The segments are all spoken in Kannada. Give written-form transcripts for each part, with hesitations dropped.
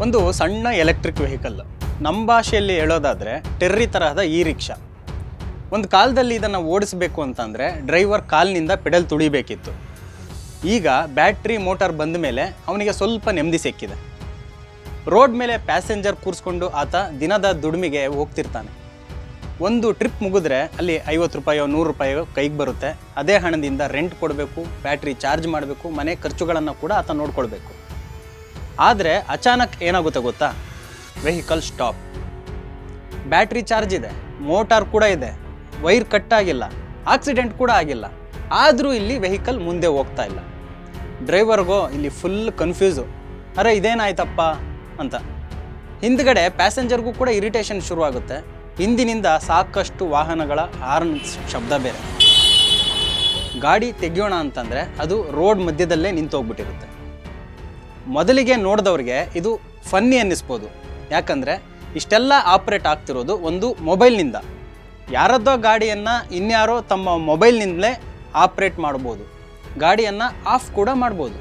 ಒಂದು ಸಣ್ಣ ಎಲೆಕ್ಟ್ರಿಕ್ ವೆಹಿಕಲ್, ನಮ್ಮ ಭಾಷೆಯಲ್ಲಿ ಹೇಳೋದಾದರೆ ಟೆರ್ರಿ ತರಹದ ಈ ರಿಕ್ಷಾ. ಒಂದು ಕಾಲದಲ್ಲಿ ಇದನ್ನು ಓಡಿಸಬೇಕು ಅಂತಂದರೆ ಡ್ರೈವರ್ ಕಾಲಿನಿಂದ ಪೆಡಲ್ ತುಳಿಬೇಕಿತ್ತು. ಈಗ ಬ್ಯಾಟ್ರಿ ಮೋಟಾರ್ ಬಂದ ಮೇಲೆ ಅವನಿಗೆ ಸ್ವಲ್ಪ ನೆಮ್ಮದಿ ಸಿಕ್ಕಿದೆ. ರೋಡ್ ಮೇಲೆ ಪ್ಯಾಸೆಂಜರ್ ಕೂರಿಸ್ಕೊಂಡು ಆತ ದಿನದ ದುಡಿಮೆಗೆ ಹೋಗ್ತಿರ್ತಾನೆ. ಒಂದು ಟ್ರಿಪ್ ಮುಗಿದ್ರೆ ಅಲ್ಲಿ 50 ರೂಪಾಯೋ 100 ರೂಪಾಯೋ ಕೈಗೆ ಬರುತ್ತೆ. ಅದೇ ಹಣದಿಂದ ರೆಂಟ್ ಕೊಡಬೇಕು, ಬ್ಯಾಟ್ರಿ ಚಾರ್ಜ್ ಮಾಡಬೇಕು, ಮನೆ ಖರ್ಚುಗಳನ್ನು ಕೂಡ ಆತ ನೋಡ್ಕೊಳ್ಬೇಕು. ಆದರೆ ಅಚಾನಕ್ ಏನಾಗುತ್ತೆ ಗೊತ್ತಾ? Vehicle stop. ಬ್ಯಾಟ್ರಿ ಚಾರ್ಜ್ ಇದೆ, ಮೋಟಾರ್ ಕೂಡ ಇದೆ, ವೈರ್ ಕಟ್ ಆಗಿಲ್ಲ, ಆಕ್ಸಿಡೆಂಟ್ ಕೂಡ ಆಗಿಲ್ಲ. ಆದರೂ ಇಲ್ಲಿ ವೆಹಿಕಲ್ ಮುಂದೆ ಹೋಗ್ತಾ ಇಲ್ಲ. ಡ್ರೈವರ್ಗೋ ಇಲ್ಲಿ ಫುಲ್ ಕನ್ಫ್ಯೂಸು. ಅರೆ ಇದೇನಾಯ್ತಪ್ಪ ಅಂತ. ಹಿಂದ್ಗಡೆ ಪ್ಯಾಸೆಂಜರ್ಗೂ ಕೂಡ ಇರಿಟೇಷನ್ ಶುರುವಾಗುತ್ತೆ. ಹಿಂದಿನಿಂದ ಸಾಕಷ್ಟು ವಾಹನಗಳ ಹಾರ್ನ್ ಶಬ್ದ ಬೇರೆ. ಗಾಡಿ ತೆಗಿಯೋಣ ಅಂತಂದರೆ ಅದು ರೋಡ್ ಮಧ್ಯದಲ್ಲೇ ನಿಂತೋಗ್ಬಿಟ್ಟಿರುತ್ತೆ. ಮೊದಲಿಗೆ ನೋಡಿದವ್ರಿಗೆ ಇದು ಫನ್ನಿ ಅನ್ನಿಸ್ಬೋದು. ಯಾಕಂದರೆ ಇಷ್ಟೆಲ್ಲ ಆಪ್ರೇಟ್ ಆಗ್ತಿರೋದು ಒಂದು ಮೊಬೈಲ್ನಿಂದ. ಯಾರದ್ದೋ ಗಾಡಿಯನ್ನು ಇನ್ಯಾರೋ ತಮ್ಮ ಮೊಬೈಲ್ನಿಂದಲೇ ಆಪ್ರೇಟ್ ಮಾಡ್ಬೋದು, ಗಾಡಿಯನ್ನು ಆಫ್ ಕೂಡ ಮಾಡ್ಬೋದು.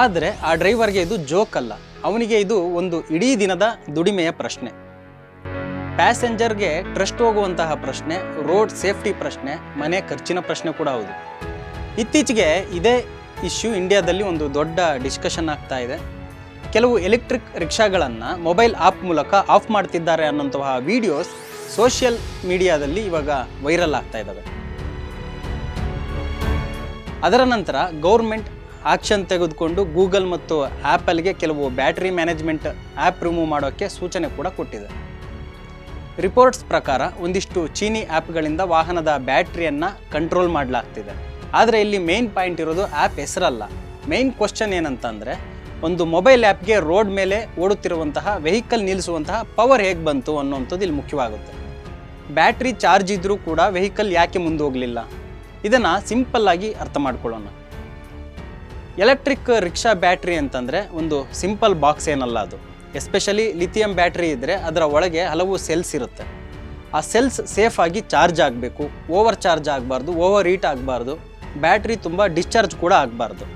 ಆದರೆ ಆ ಡ್ರೈವರ್ಗೆ ಇದು ಜೋಕ್ ಅಲ್ಲ, ಅವನಿಗೆ ಇದು ಒಂದು ಇಡೀ ದಿನದ ದುಡಿಮೆಯ ಪ್ರಶ್ನೆ. ಪ್ಯಾಸೆಂಜರ್ಗೆ ಟ್ರಸ್ಟ್ ಹೋಗುವಂತಹ ಪ್ರಶ್ನೆ, ರೋಡ್ ಸೇಫ್ಟಿ ಪ್ರಶ್ನೆ, ಮನೆ ಖರ್ಚಿನ ಪ್ರಶ್ನೆ ಕೂಡ ಹೌದು. ಇತ್ತೀಚೆಗೆ ಇದೇ ಇಶ್ಯೂ ಇಂಡಿಯಾದಲ್ಲಿ ಒಂದು ದೊಡ್ಡ ಡಿಸ್ಕಷನ್ ಆಗ್ತಾ ಇದೆ. ಕೆಲವು ಎಲೆಕ್ಟ್ರಿಕ್ ರಿಕ್ಷಾಗಳನ್ನು ಮೊಬೈಲ್ ಆ್ಯಪ್ ಮೂಲಕ ಆಫ್ ಮಾಡ್ತಿದ್ದಾರೆ ಅನ್ನೋಂತಹ ವಿಡಿಯೋಸ್ ಸೋಷಿಯಲ್ ಮೀಡಿಯಾದಲ್ಲಿ ಇವಾಗ ವೈರಲ್ ಆಗ್ತಾ ಇದ್ದಾವೆ. ಅದರ ನಂತರ ಗೌರ್ಮೆಂಟ್ ಆಕ್ಷನ್ ತೆಗೆದುಕೊಂಡು ಗೂಗಲ್ ಮತ್ತು ಆ್ಯಪಲ್ಗೆ ಕೆಲವು ಬ್ಯಾಟ್ರಿ ಮ್ಯಾನೇಜ್ಮೆಂಟ್ ಆ್ಯಪ್ ರಿಮೂವ್ ಮಾಡೋಕ್ಕೆ ಸೂಚನೆ ಕೂಡ ಕೊಟ್ಟಿದೆ. ರಿಪೋರ್ಟ್ಸ್ ಪ್ರಕಾರ ಒಂದಿಷ್ಟು ಚೀನಿ ಆ್ಯಪ್ಗಳಿಂದ ವಾಹನದ ಬ್ಯಾಟ್ರಿಯನ್ನು ಕಂಟ್ರೋಲ್ ಮಾಡಲಾಗ್ತಿದೆ. ಆದರೆ ಇಲ್ಲಿ ಮೇನ್ ಪಾಯಿಂಟ್ ಇರೋದು ಆ್ಯಪ್ ಹೆಸರಲ್ಲ. ಮೇನ್ ಕ್ವಶನ್ ಏನಂತಂದರೆ, ಒಂದು ಮೊಬೈಲ್ ಆ್ಯಪ್ಗೆ ರೋಡ್ ಮೇಲೆ ಓಡುತ್ತಿರುವಂತಹ ವೆಹಿಕಲ್ ನಿಲ್ಲಿಸುವಂತಹ ಪವರ್ ಹೇಗೆ ಬಂತು ಅನ್ನೋಂಥದ್ದು ಇಲ್ಲಿ ಮುಖ್ಯವಾಗುತ್ತೆ. ಬ್ಯಾಟ್ರಿ ಚಾರ್ಜ್ ಇದ್ದರೂ ಕೂಡ ವೆಹಿಕಲ್ ಯಾಕೆ ಮುಂದೆ ಹೋಗಲಿಲ್ಲ? ಇದನ್ನು ಸಿಂಪಲ್ಲಾಗಿ ಅರ್ಥ ಮಾಡ್ಕೊಳ್ಳೋಣ. ಎಲೆಕ್ಟ್ರಿಕ್ ರಿಕ್ಷಾ ಬ್ಯಾಟ್ರಿ ಅಂತಂದರೆ ಒಂದು ಸಿಂಪಲ್ ಬಾಕ್ಸ್ ಏನಲ್ಲ ಅದು. ಎಸ್ಪೆಷಲಿ ಲಿಥಿಯಂ ಬ್ಯಾಟ್ರಿ ಇದ್ದರೆ ಅದರ ಒಳಗೆ ಹಲವು ಸೆಲ್ಸ್ ಇರುತ್ತೆ. ಆ ಸೆಲ್ಸ್ ಸೇಫಾಗಿ ಚಾರ್ಜ್ ಆಗಬೇಕು, ಓವರ್ ಚಾರ್ಜ್ ಆಗಬಾರ್ದು, ಓವರ್ ಹೀಟ್ ಆಗಬಾರ್ದು, ಬ್ಯಾಟ್ರಿ ತುಂಬ ಡಿಸ್ಚಾರ್ಜ್ ಕೂಡ ಆಗಬಾರ್ದು.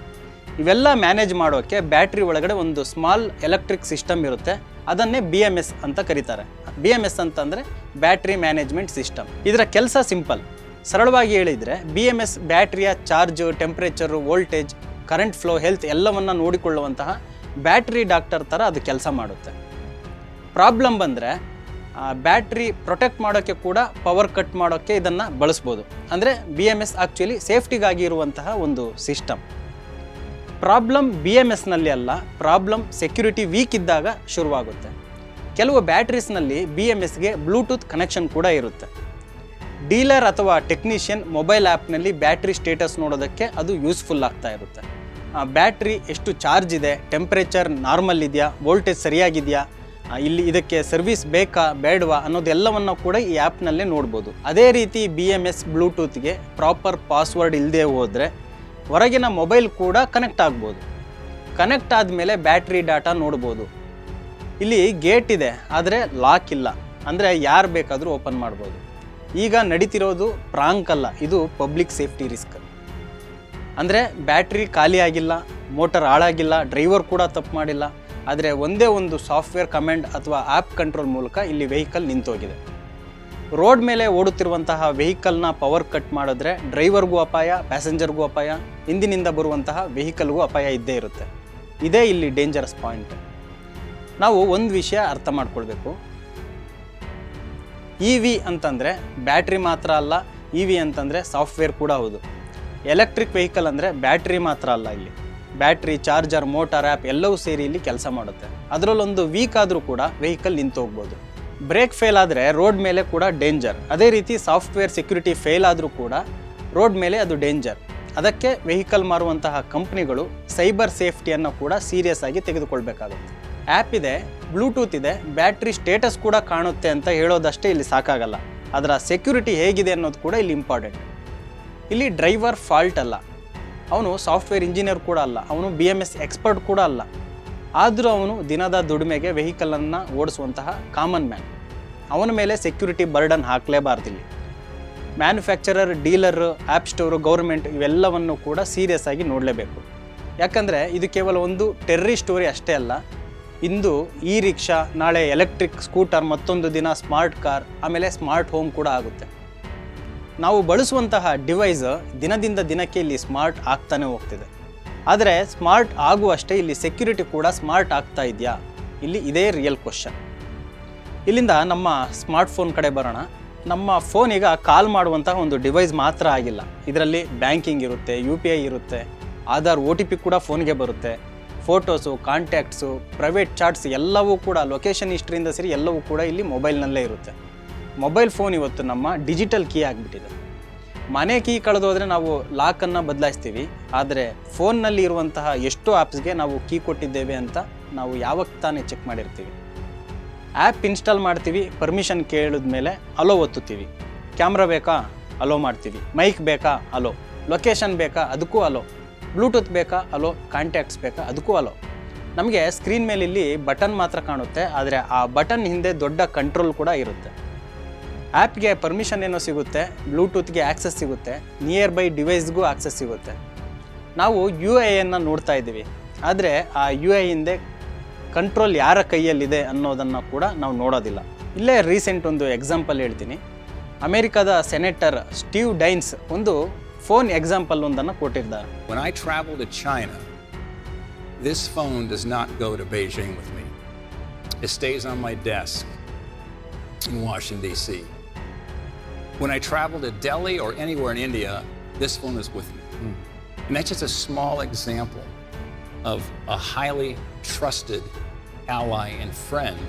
ಇವೆಲ್ಲ ಮ್ಯಾನೇಜ್ ಮಾಡೋಕ್ಕೆ ಬ್ಯಾಟ್ರಿ ಒಳಗಡೆ ಒಂದು ಸ್ಮಾಲ್ ಎಲೆಕ್ಟ್ರಿಕ್ ಸಿಸ್ಟಮ್ ಇರುತ್ತೆ. ಅದನ್ನೇ BMS ಅಂತ ಕರೀತಾರೆ. BMS ಅಂತಂದರೆ ಬ್ಯಾಟ್ರಿ ಮ್ಯಾನೇಜ್ಮೆಂಟ್ ಸಿಸ್ಟಮ್. ಇದರ ಕೆಲಸ ಸಿಂಪಲ್. ಸರಳವಾಗಿ ಹೇಳಿದರೆ BMS ಬ್ಯಾಟ್ರಿಯ charge, temperature, voltage, current flow, health ಎಲ್ಲವನ್ನು ನೋಡಿಕೊಳ್ಳುವಂತಹ ಬ್ಯಾಟ್ರಿ ಡಾಕ್ಟರ್ ಥರ ಅದು ಕೆಲಸ ಮಾಡುತ್ತೆ. ಪ್ರಾಬ್ಲಮ್ ಬಂದರೆ ಬ್ಯಾಟ್ರಿ ಪ್ರೊಟೆಕ್ಟ್ ಮಾಡೋಕ್ಕೆ ಕೂಡ, ಪವರ್ ಕಟ್ ಮಾಡೋಕ್ಕೆ ಇದನ್ನು ಬಳಸ್ಬೋದು. ಅಂದರೆ BMS ಆ್ಯಕ್ಚುಲಿ ಸೇಫ್ಟಿಗಾಗಿ ಇರುವಂತಹ ಒಂದು ಸಿಸ್ಟಮ್. ಪ್ರಾಬ್ಲಮ್ BMSನಲ್ಲಿ ಅಲ್ಲ, ಪ್ರಾಬ್ಲಮ್ ಸೆಕ್ಯುರಿಟಿ ವೀಕ್ ಇದ್ದಾಗ ಶುರುವಾಗುತ್ತೆ. ಕೆಲವು ಬ್ಯಾಟ್ರೀಸ್ನಲ್ಲಿ BMSಗೆ ಬ್ಲೂಟೂತ್ ಕನೆಕ್ಷನ್ ಕೂಡ ಇರುತ್ತೆ. ಡೀಲರ್ ಅಥವಾ ಟೆಕ್ನಿಷಿಯನ್ ಮೊಬೈಲ್ ಆ್ಯಪ್ನಲ್ಲಿ ಬ್ಯಾಟ್ರಿ ಸ್ಟೇಟಸ್ ನೋಡೋದಕ್ಕೆ ಅದು ಯೂಸ್ಫುಲ್ ಆಗ್ತಾ ಇರುತ್ತೆ. ಬ್ಯಾಟ್ರಿ ಎಷ್ಟು ಚಾರ್ಜ್ ಇದೆ, ಟೆಂಪ್ರೇಚರ್ ನಾರ್ಮಲ್ ಇದೆಯಾ, ವೋಲ್ಟೇಜ್ ಸರಿಯಾಗಿದೆಯಾ, ಇಲ್ಲಿ ಇದಕ್ಕೆ ಸರ್ವಿಸ್ ಬೇಕಾ ಬೇಡವಾ ಅನ್ನೋದೆಲ್ಲವನ್ನು ಕೂಡ ಈ ಆ್ಯಪ್ನಲ್ಲೇ ನೋಡ್ಬೋದು. ಅದೇ ರೀತಿ BMS ಬ್ಲೂಟೂತ್ಗೆ ಪ್ರಾಪರ್ ಪಾಸ್ವರ್ಡ್ ಇಲ್ಲದೆ ಹೋದರೆ ಹೊರಗಿನ ಮೊಬೈಲ್ ಕೂಡ ಕನೆಕ್ಟ್ ಆಗ್ಬೋದು. ಕನೆಕ್ಟ್ ಆದಮೇಲೆ ಬ್ಯಾಟ್ರಿ ಡಾಟಾ ನೋಡ್ಬೋದು. ಇಲ್ಲಿ ಗೇಟ್ ಇದೆ, ಆದರೆ ಲಾಕ್ ಇಲ್ಲ. ಅಂದರೆ ಯಾರು ಬೇಕಾದರೂ ಓಪನ್ ಮಾಡ್ಬೋದು. ಈಗ ನಡೀತಿರೋದು ಪ್ರಾಂಕ್ ಅಲ್ಲ, ಇದು ಪಬ್ಲಿಕ್ ಸೇಫ್ಟಿ ರಿಸ್ಕ್. ಅಂದರೆ ಬ್ಯಾಟ್ರಿ ಖಾಲಿ ಆಗಿಲ್ಲ, ಮೋಟರ್ ಹಾಳಾಗಿಲ್ಲ, ಡ್ರೈವರ್ ಕೂಡ ತಪ್ಪು ಮಾಡಿಲ್ಲ. ಆದರೆ ಒಂದೇ ಒಂದು ಸಾಫ್ಟ್ವೇರ್ ಕಮೆಂಡ್ ಅಥವಾ ಆ್ಯಪ್ ಕಂಟ್ರೋಲ್ ಮೂಲಕ ಇಲ್ಲಿ ವೆಹಿಕಲ್ ನಿಂತೋಗಿದೆ. ರೋಡ್ ಮೇಲೆ ಓಡುತ್ತಿರುವಂತಹ ವೆಹಿಕಲ್ನ ಪವರ್ ಕಟ್ ಮಾಡಿದ್ರೆ ಡ್ರೈವರ್ಗೂ ಅಪಾಯ, ಪ್ಯಾಸೆಂಜರ್ಗೂ ಅಪಾಯ, ಹಿಂದಿನಿಂದ ಬರುವಂತಹ ವೆಹಿಕಲ್ಗೂ ಅಪಾಯ ಇದ್ದೇ ಇರುತ್ತೆ. ಇದೇ ಇಲ್ಲಿ ಡೇಂಜರಸ್ ಪಾಯಿಂಟ್. ನಾವು ಒಂದು ವಿಷಯ ಅರ್ಥ ಮಾಡ್ಕೊಳ್ಬೇಕು. EV ಅಂತಂದರೆ ಬ್ಯಾಟ್ರಿ ಮಾತ್ರ ಅಲ್ಲ, EV ಅಂತಂದರೆ ಸಾಫ್ಟ್ವೇರ್ ಕೂಡ ಹೌದು. ಎಲೆಕ್ಟ್ರಿಕ್ ವೆಹಿಕಲ್ ಅಂದರೆ ಬ್ಯಾಟ್ರಿ ಮಾತ್ರ ಅಲ್ಲ, ಇಲ್ಲಿ ಬ್ಯಾಟ್ರಿ, ಚಾರ್ಜರ್, ಮೋಟಾರ್, ಆ್ಯಪ್ ಎಲ್ಲವೂ ಸೇರಿ ಇಲ್ಲಿ ಕೆಲಸ ಮಾಡುತ್ತೆ. ಅದರಲ್ಲೊಂದು ವೀಕ್ ಆದರೂ ಕೂಡ ವೆಹಿಕಲ್ ನಿಂತು ಹೋಗ್ಬೋದು. ಬ್ರೇಕ್ ಫೇಲ್ ಆದರೆ ರೋಡ್ ಮೇಲೆ ಕೂಡ ಡೇಂಜರ್. ಅದೇ ರೀತಿ ಸಾಫ್ಟ್ವೇರ್ ಸೆಕ್ಯುರಿಟಿ ಫೇಲ್ ಆದರೂ ಕೂಡ ರೋಡ್ ಮೇಲೆ ಅದು ಡೇಂಜರ್. ಅದಕ್ಕೆ ವೆಹಿಕಲ್ ಮಾರುವಂತಹ ಕಂಪ್ನಿಗಳು ಸೈಬರ್ ಸೇಫ್ಟಿಯನ್ನು ಕೂಡ ಸೀರಿಯಸ್ ಆಗಿ ತೆಗೆದುಕೊಳ್ಬೇಕಾಗುತ್ತೆ. ಆ್ಯಪ್ ಇದೆ, ಬ್ಲೂಟೂತ್ ಇದೆ, ಬ್ಯಾಟ್ರಿ ಸ್ಟೇಟಸ್ ಕೂಡ ಕಾಣುತ್ತೆ ಅಂತ ಹೇಳೋದಷ್ಟೇ ಇಲ್ಲಿ ಸಾಕಾಗಲ್ಲ. ಅದರ ಸೆಕ್ಯುರಿಟಿ ಹೇಗಿದೆ ಅನ್ನೋದು ಕೂಡ ಇಲ್ಲಿ ಇಂಪಾರ್ಟೆಂಟ್. ಇಲ್ಲಿ ಡ್ರೈವರ್ ಫಾಲ್ಟ್ ಅಲ್ಲ, ಅವನು ಸಾಫ್ಟ್ವೇರ್ ಇಂಜಿನಿಯರ್ ಕೂಡ ಅಲ್ಲ, ಅವನು BMS ಎಕ್ಸ್ಪರ್ಟ್ ಕೂಡ ಅಲ್ಲ. ಆದರೂ ಅವನು ದಿನದ ದುಡಿಮೆಗೆ ವೆಹಿಕಲನ್ನು ಓಡಿಸುವಂತಹ ಕಾಮನ್ ಮ್ಯಾನ್. ಅವನ ಮೇಲೆ ಸೆಕ್ಯುರಿಟಿ ಬರ್ಡನ್ ಹಾಕಲೇಬಾರ್ದಿಲ್ಲಿ. Manufacturer, dealer, app store, government ಇವೆಲ್ಲವನ್ನು ಕೂಡ ಸೀರಿಯಸ್ ಆಗಿ ನೋಡಲೇಬೇಕು. ಯಾಕಂದರೆ ಇದು ಕೇವಲ ಒಂದು ಟೆರ್ರಿ ಸ್ಟೋರಿ ಅಷ್ಟೇ ಅಲ್ಲ, ಇಂದು ಇ ರಿಕ್ಷಾ, ನಾಳೆ ಎಲೆಕ್ಟ್ರಿಕ್ ಸ್ಕೂಟರ್, ಮತ್ತೊಂದು ದಿನ ಸ್ಮಾರ್ಟ್ ಕಾರ್, ಆಮೇಲೆ ಸ್ಮಾರ್ಟ್ ಹೋಮ್ ಕೂಡ ಆಗುತ್ತೆ. ನಾವು ಬಳಸುವಂತಹ ಡಿವೈಸ್ ದಿನದಿಂದ ದಿನಕ್ಕೆ ಇಲ್ಲಿ ಸ್ಮಾರ್ಟ್ ಆಗ್ತಾನೆ ಹೋಗ್ತಿದೆ. ಆದರೆ ಸ್ಮಾರ್ಟ್ ಆಗುವಷ್ಟೇ ಇಲ್ಲಿ ಸೆಕ್ಯುರಿಟಿ ಕೂಡ ಸ್ಮಾರ್ಟ್ ಆಗ್ತಾ ಇದೆಯಾ? ಇಲ್ಲಿ ಇದೇ ರಿಯಲ್ ಕ್ವಶನ್. ಇಲ್ಲಿಂದ ನಮ್ಮ ಸ್ಮಾರ್ಟ್ಫೋನ್ ಕಡೆ ಬರೋಣ. ನಮ್ಮ ಫೋನ್ ಈಗ ಕಾಲ್ ಮಾಡುವಂತಹ ಒಂದು ಡಿವೈಸ್ ಮಾತ್ರ ಆಗಿಲ್ಲ. ಇದರಲ್ಲಿ ಬ್ಯಾಂಕಿಂಗ್ ಇರುತ್ತೆ, UPI ಇರುತ್ತೆ, ಆಧಾರ್ OTP ಕೂಡ ಫೋನ್ಗೆ ಬರುತ್ತೆ, ಫೋಟೋಸು, ಕಾಂಟ್ಯಾಕ್ಟ್ಸು, ಪ್ರೈವೇಟ್ ಚಾಟ್ಸ್ ಎಲ್ಲವೂ ಕೂಡ, ಲೊಕೇಶನ್ ಹಿಸ್ಟ್ರಿಯಿಂದ ಸೇರಿ ಎಲ್ಲವೂ ಕೂಡ ಇಲ್ಲಿ ಮೊಬೈಲ್ನಲ್ಲೇ ಇರುತ್ತೆ. ಮೊಬೈಲ್ ಫೋನ್ ಇವತ್ತು ನಮ್ಮ ಡಿಜಿಟಲ್ ಕೀ ಆಗಿಬಿಟ್ಟಿದೆ. ಮನೆ ಕೀ ಕಳೆದೋದ್ರೆ ನಾವು ಲಾಕನ್ನು ಬದಲಾಯಿಸ್ತೀವಿ, ಆದರೆ ಫೋನ್ನಲ್ಲಿ ಇರುವಂತಹ ಎಷ್ಟು ಆ್ಯಪ್ಸ್ಗೆ ನಾವು ಕೀ ಕೊಟ್ಟಿದ್ದೇವೆ ಅಂತ ನಾವು ಯಾವಾಗ ತಾನೇ ಚೆಕ್ ಮಾಡಿರ್ತೀವಿ. ಆ್ಯಪ್ ಇನ್ಸ್ಟಾಲ್ ಮಾಡ್ತೀವಿ, ಪರ್ಮಿಷನ್ ಕೇಳಿದ ಮೇಲೆ ಅಲೋ ಒತ್ತುತ್ತೀವಿ. ಕ್ಯಾಮ್ರಾ ಬೇಕಾ? ಅಲೋ ಮಾಡ್ತೀವಿ. ಮೈಕ್ ಬೇಕಾ? ಅಲೋ. ಲೊಕೇಶನ್ ಬೇಕಾ? ಅದಕ್ಕೂ ಅಲೋ. ಬ್ಲೂಟೂತ್ ಬೇಕಾ? ಅಲೋ. ಕಾಂಟ್ಯಾಕ್ಟ್ಸ್ ಬೇಕಾ? ಅದಕ್ಕೂ ಅಲೋ. ನಮಗೆ ಸ್ಕ್ರೀನ್ ಮೇಲೆ ಇಲ್ಲಿ ಬಟನ್ ಮಾತ್ರ ಕಾಣುತ್ತೆ, ಆದರೆ ಆ ಬಟನ್ ಹಿಂದೆ ದೊಡ್ಡ ಕಂಟ್ರೋಲ್ ಕೂಡ ಇರುತ್ತೆ. ಆ್ಯಪ್ಗೆ ಪರ್ಮಿಷನ್ ಏನೋ ಸಿಗುತ್ತೆ, ಬ್ಲೂಟೂತ್ಗೆ ಆ್ಯಕ್ಸಸ್ ಸಿಗುತ್ತೆ, ನಿಯರ್ ಬೈ ಡಿವೈಸ್ಗೂ ಆ್ಯಕ್ಸಸ್ ಸಿಗುತ್ತೆ. ನಾವು UIಯನ್ನು ನೋಡ್ತಾ ಇದ್ದೀವಿ, ಆದರೆ ಆ UI ಹಿಂದೆ ಕಂಟ್ರೋಲ್ ಯಾರ ಕೈಯಲ್ಲಿದೆ ಅನ್ನೋದನ್ನು ಕೂಡ ನಾವು ನೋಡೋದಿಲ್ಲ. ಇಲ್ಲೇ ರೀಸೆಂಟ್ ಒಂದು ಎಕ್ಸಾಂಪಲ್ ಹೇಳ್ತೀನಿ. ಅಮೆರಿಕದ ಸೆನೆಟರ್ ಸ್ಟೀವ್ ಡೈನ್ಸ್ ಒಂದು ಫೋನ್ ಎಕ್ಸಾಂಪಲ್ ಒಂದನ್ನು ಕೊಟ್ಟಿದ್ದಾರೆ. When I travel to China, this phone does not go to Beijing with me. It stays on my desk in Washington, D.C. When I travel to Delhi or anywhere in India, this phone is with me. And that's just a small example of a highly trusted ally and friend.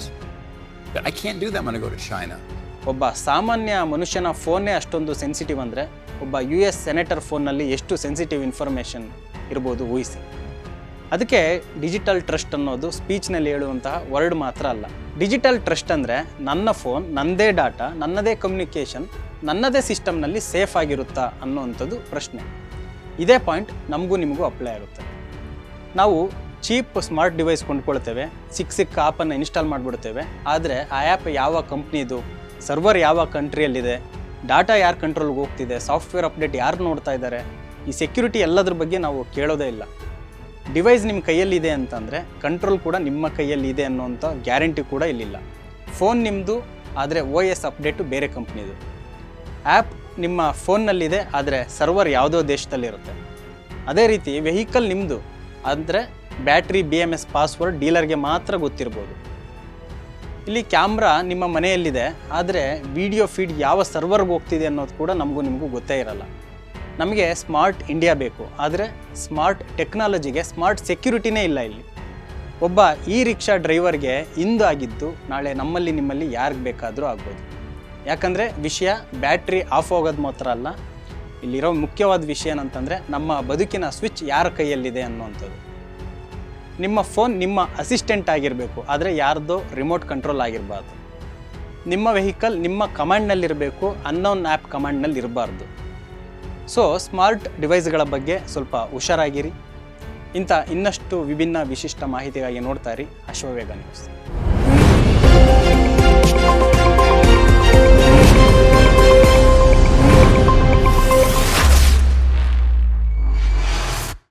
But I can't do that when I go to China. ಒಬ್ಬ ಸಾಮಾನ್ಯ ಮನುಷ್ಯನ ಫೋನ್ನೇ ಅಷ್ಟೊಂದು ಸೆನ್ಸಿಟಿವ್ ಅಂದರೆ ಒಬ್ಬ US ಸೆನೆಟರ್ ಫೋನ್ನಲ್ಲಿ ಎಷ್ಟು ಸೆನ್ಸಿಟಿವ್ ಇನ್ಫಾರ್ಮೇಷನ್ ಇರ್ಬೋದು ಊಹಿಸಿ. ಅದಕ್ಕೆ ಡಿಜಿಟಲ್ ಟ್ರಸ್ಟ್ ಅನ್ನೋದು ಸ್ಪೀಚ್ನಲ್ಲಿ ಹೇಳುವಂತಹ ವರ್ಡ್ ಮಾತ್ರ ಅಲ್ಲ. ಡಿಜಿಟಲ್ ಟ್ರಸ್ಟ್ ಅಂದರೆ ನನ್ನ ಫೋನ್, ನನ್ನದೇ ಡಾಟಾ, ನನ್ನದೇ ಕಮ್ಯುನಿಕೇಷನ್, ನನ್ನದೇ ಸಿಸ್ಟಮ್ನಲ್ಲಿ ಸೇಫ್ ಆಗಿರುತ್ತಾ ಅನ್ನೋವಂಥದ್ದು ಪ್ರಶ್ನೆ. ಇದೇ ಪಾಯಿಂಟ್ ನಮಗೂ ನಿಮಗೂ ಅಪ್ಲೈ ಆಗುತ್ತೆ. ನಾವು ಚೀಪ್ ಸ್ಮಾರ್ಟ್ ಡಿವೈಸ್ ಕೊಂಡ್ಕೊಳ್ತೇವೆ, ಸಿಕ್ಕ ಆ್ಯಪನ್ನು ಇನ್ಸ್ಟಾಲ್ ಮಾಡಿಬಿಡ್ತೇವೆ. ಆದರೆ ಆ ಆ್ಯಪ್ ಯಾವ ಕಂಪ್ನಿದು, ಸರ್ವರ್ ಯಾವ ಕಂಟ್ರಿಯಲ್ಲಿದೆ, ಡಾಟಾ ಯಾರ ಕಂಟ್ರೋಲ್ಗೆ ಹೋಗ್ತಿದೆ, ಸಾಫ್ಟ್ವೇರ್ ಅಪ್ಡೇಟ್ ಯಾರು ನೋಡ್ತಾ ಇದ್ದಾರೆ, ಈ ಸೆಕ್ಯೂರಿಟಿ ಎಲ್ಲದ್ರ ಬಗ್ಗೆ ನಾವು ಕೇಳೋದೇ ಇಲ್ಲ. ಡಿವೈಸ್ ನಿಮ್ಮ ಕೈಯಲ್ಲಿದೆ ಅಂತಂದರೆ ಕಂಟ್ರೋಲ್ ಕೂಡ ನಿಮ್ಮ ಕೈಯಲ್ಲಿದೆ ಅನ್ನೋಂಥ ಗ್ಯಾರಂಟಿ ಕೂಡ ಇಲ್ಲಿಲ್ಲ. ಫೋನ್ ನಿಮ್ಮದು, ಆದರೆ OS ಅಪ್ಡೇಟು ಬೇರೆ ಕಂಪ್ನಿದು. ಆ್ಯಪ್ ನಿಮ್ಮ ಫೋನ್ನಲ್ಲಿದೆ, ಆದರೆ ಸರ್ವರ್ ಯಾವುದೋ ದೇಶದಲ್ಲಿರುತ್ತೆ. ಅದೇ ರೀತಿ ವೆಹಿಕಲ್ ನಿಮ್ಮದು, ಅಂದರೆ ಬ್ಯಾಟ್ರಿ, BMS ಪಾಸ್ವರ್ಡ್ ಡೀಲರ್ಗೆ ಮಾತ್ರ ಗೊತ್ತಿರ್ಬೋದು. ಇಲ್ಲಿ ಕ್ಯಾಮ್ರಾ ನಿಮ್ಮ ಮನೆಯಲ್ಲಿದೆ, ಆದರೆ ವಿಡಿಯೋ ಫೀಡ್ ಯಾವ ಸರ್ವರ್ಗೆ ಹೋಗ್ತಿದೆ ಅನ್ನೋದು ಕೂಡ ನಮಗೂ ನಿಮಗೂ ಗೊತ್ತೇ ಇರಲ್ಲ. ನಮಗೆ ಸ್ಮಾರ್ಟ್ ಇಂಡಿಯಾ ಬೇಕು, ಆದರೆ ಸ್ಮಾರ್ಟ್ ಟೆಕ್ನಾಲಜಿಗೆ ಸ್ಮಾರ್ಟ್ ಸೆಕ್ಯೂರಿಟಿನೇ ಇಲ್ಲ ಇಲ್ಲಿ. ಒಬ್ಬ ಇ ರಿಕ್ಷಾ ಡ್ರೈವರ್ಗೆ ಇಂದು ಆಗಿದ್ದು ನಾಳೆ ನಮ್ಮಲ್ಲಿ ನಿಮ್ಮಲ್ಲಿ ಯಾರಿಗೆ ಬೇಕಾದರೂ ಆಗ್ಬೋದು. ಯಾಕಂದರೆ ವಿಷಯ ಬ್ಯಾಟ್ರಿ ಆಫ್ ಹೋಗೋದು ಮಾತ್ರ ಅಲ್ಲ, ಇಲ್ಲಿರೋ ಮುಖ್ಯವಾದ ವಿಷಯ ಏನಂತಂದರೆ ನಮ್ಮ ಬದುಕಿನ ಸ್ವಿಚ್ ಯಾರ ಕೈಯಲ್ಲಿದೆ ಅನ್ನೋವಂಥದ್ದು. ನಿಮ್ಮ ಫೋನ್ ನಿಮ್ಮ ಅಸಿಸ್ಟೆಂಟ್ ಆಗಿರಬೇಕು, ಆದರೆ ಯಾರ್ದೋ ರಿಮೋಟ್ ಕಂಟ್ರೋಲ್ ಆಗಿರಬಾರ್ದು. ನಿಮ್ಮ ವೆಹಿಕಲ್ ನಿಮ್ಮ ಕಮಾಂಡ್ನಲ್ಲಿರಬೇಕು, ಅನ್ನೋನ್ ಆ್ಯಪ್ ಕಮಾಂಡ್ನಲ್ಲಿ ಇರಬಾರ್ದು. ಸೊ ಸ್ಮಾರ್ಟ್ ಡಿವೈಸ್ಗಳ ಬಗ್ಗೆ ಸ್ವಲ್ಪ ಹುಷಾರಾಗಿರಿ. ಇಂಥ ಇನ್ನಷ್ಟು ವಿಭಿನ್ನ ವಿಶಿಷ್ಟ ಮಾಹಿತಿಗಾಗಿ ನೋಡ್ತಾ ಇರಿ ಅಶ್ವವೇಗ ನ್ಯೂಸ್.